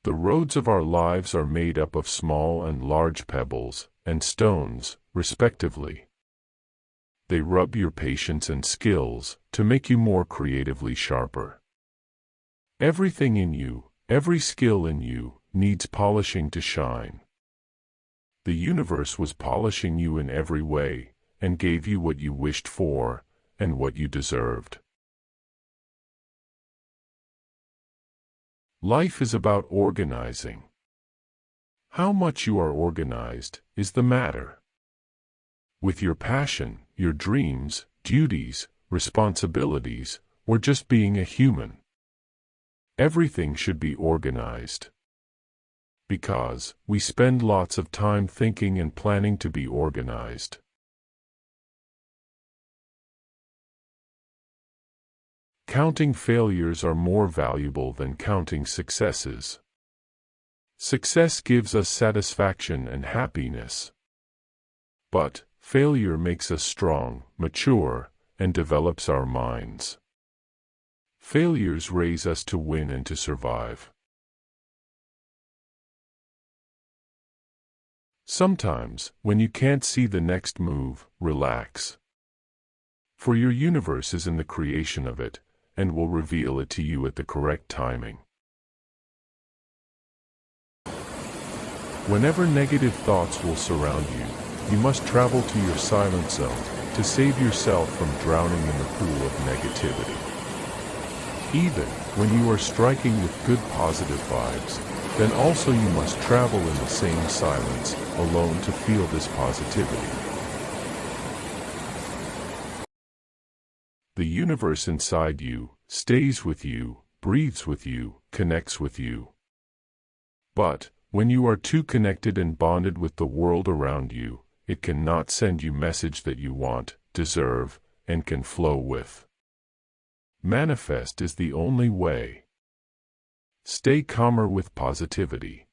The roads of our lives are made up of small and large pebbles and stones, respectively. They rub your patience and skills to make you more creatively sharper. Everything in you, every skill in you, needs polishing to shine. The universe was polishing you in every way, and gave you what you wished for, and what you deserved. Life is about organizing. How much you are organized is the matter. With your passion, your dreams, duties, responsibilities, or just being a human. Everything should be organized. Because we spend lots of time thinking and planning to be organized. Counting failures are more valuable than counting successes. Success gives us satisfaction and happiness. But failure makes us strong, mature, and develops our minds. Failures raise us to win and to survive. Sometimes, when you can't see the next move, relax. For your universe is in the creation of it, and will reveal it to you at the correct timing. Whenever negative thoughts will surround you, you must travel to your silent zone to save yourself from drowning in the pool of negativity. Even when you are striking with good positive vibes, then also you must travel in the same silence, alone to feel this positivity. The universe inside you stays with you, breathes with you, connects with you. But when you are too connected and bonded with the world around you, it cannot send you message that you want, deserve, and can flow with. Manifest is the only way. Stay calmer with positivity.